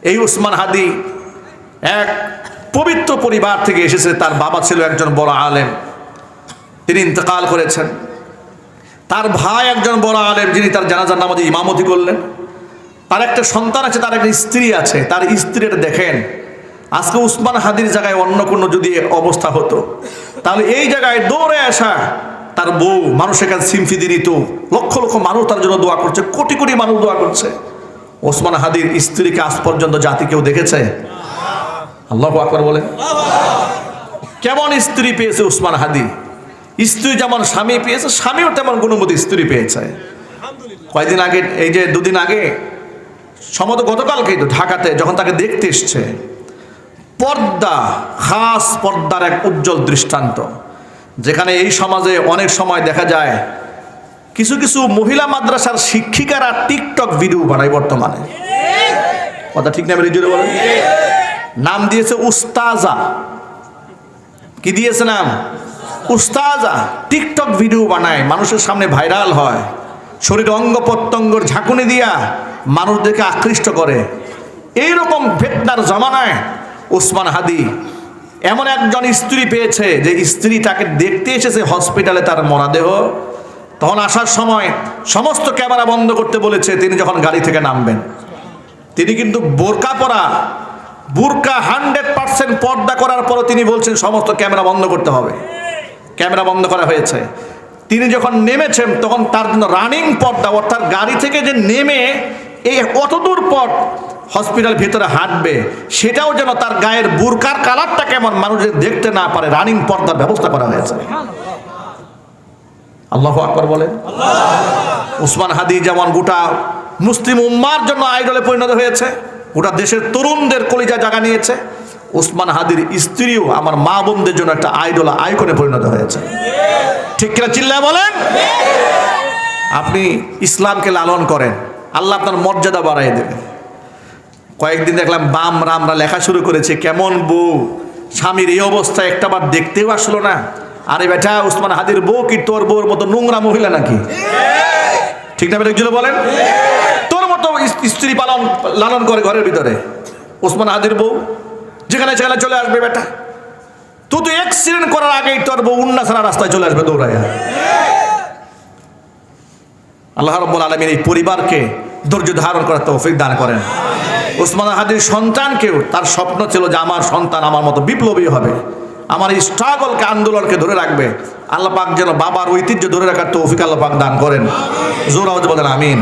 এই উসমান হাদি এক পবিত্র পরিবার থেকে এসেছে। তার বাবা ছিল একজন বড় আলেম, তিনি ইন্তেকাল করেছেন। তার ভাই একজন বড় আলেম, যিনি তার জানাজার নামাজে ইমামতি করলেন। তার একটা সন্তান আছে, তার একটা স্ত্রী আছে। তার স্ত্রীটা দেখেন, আজকে উসমান হাদির জায়গায় অন্য কোনো যদি অবস্থা হতো, তাহলে এই জায়গায় দৌড়ে আসা তার বউ মানুষের কাছে সিমফিদি দিত। লক্ষ লক্ষ মানুষ তার জন্য দোয়া করছে, কোটি কোটি মানুষ দোয়া করছে। ওসমান হাদির স্ত্রীকে আজ পর্যন্ত জাতি কেউ দেখেছে? আল্লাহু আকবার বলে। কেমন স্ত্রী পেয়েছে উসমান হাদি! স্ত্রী যেমন স্বামী পেয়েছে, স্বামীও তেমন গুণবতী স্ত্রী পেয়েছে। কয়েকদিন আগে, এই যে দুদিন আগে সম্ভবত গতকালকেই তো ঢাকাতে যখন তাকে দেখতে এসছে, পর্দা, খাস পর্দার এক উজ্জ্বল দৃষ্টান্ত। যেখানে এই সমাজে অনেক সময় দেখা যায় কিছু কিছু মহিলা মাদ্রাসার শিক্ষিকারা টিকটক ভিডিও বানায় বর্তমানে। কথা ঠিক না? জোরে বলেন। নাম দিয়েছে উস্তাজা। কি দিয়েছে নাম? উস্তাজা। টিকটক ভিডিও বানায়, মানুষের সামনে ভাইরাল হয়, শরীর অঙ্গ প্রত্যঙ্গর ঝাঁকুনি দিয়া মানুষদেরকে আকৃষ্ট করে। এইরকম ফিতনার জমানায় উসমান হাদি এমন একজন স্ত্রী পেয়েছে, যে স্ত্রী তাকে দেখতে এসেছে হসপিটালে, তার মরদেহ। তখন আসার সময় সমস্ত ক্যামেরা বন্ধ করতে বলেছে। তিনি যখন গাড়ি থেকে নামবেন, তিনি কিন্তু বোরকা পরা, বুরকা 100% পর্দা করার পরও তিনি বলছেন সমস্ত ক্যামেরা বন্ধ করতে হবে। ক্যামেরা বন্ধ করা হয়েছে। তিনি যখন নেমেছেন তখন তার জন্য রানিং পর্দা, অর্থাৎ গাড়ি থেকে যে নেমে এই অতদূর পথ হসপিটাল ভিতরে হাঁটবে, সেটাও যেন তার গায়ের বুরকার কালারটা কেমন মানুষের দেখতে না পারে, রানিং পর্দার ব্যবস্থা করা হয়েছে। আল্লাহু আকবার বলেন। উসমান হাদি যেমন গোটা মুসলিম উম্মার জন্য আইডলে পরিণত হয়েছে, গোটা দেশের তরুণদের কলিজা জায়গা নিয়েছে, উসমান হাদির স্ত্রীও আমার মা বোনদের জন্য একটা আইডল, আইকনে পরিণত হয়েছে। ঠিক কিনা চিল্লায় বলেন। আপনি ইসলামকে লালন করেন, আল্লাহ আপনার মর্যাদা বাড়াই দেবে। কয়েকদিন দেখলাম বাম রামরা লেখা শুরু করেছে, কেমন বউ, স্বামীর এই অবস্থায় একটাবার দেখতেও আসলো না। আরে বেটা, উসমান হাদির বউ কি তোর বউর মতো নোংরা মহিলা নাকি? ঠিক না? একজন বলেন। তোর মতো স্ত্রী লালন করে ঘরের ভিতরে উসমান হাদির বউ, যেখানে সেখানে চলে আসবে। বেটা, তুই তো অ্যাক্সিডেন্ট করার আগেই তোর বউ উন্না ছাড়া রাস্তায় চলে আসবে দৌড়াইয়া। আল্লাহ রাব্বুল আলামিন এই পরিবারকে ধৈর্য ধারণ করার তৌফিক দান করেন। উসমান হাদির সন্তানকেও তার স্বপ্ন ছিল যে আমার সন্তান আমার মতো বিপ্লবী হবে, আমার এই স্ট্রাগলকে, আন্দোলনকে ধরে রাখবে। আল্লাহ পাক যেন বাবার ঐতিহ্য ধরে রাখার তৌফিক আল্লাহ পাক দান করেন। জোর আওয়াজে বলেন আমিন।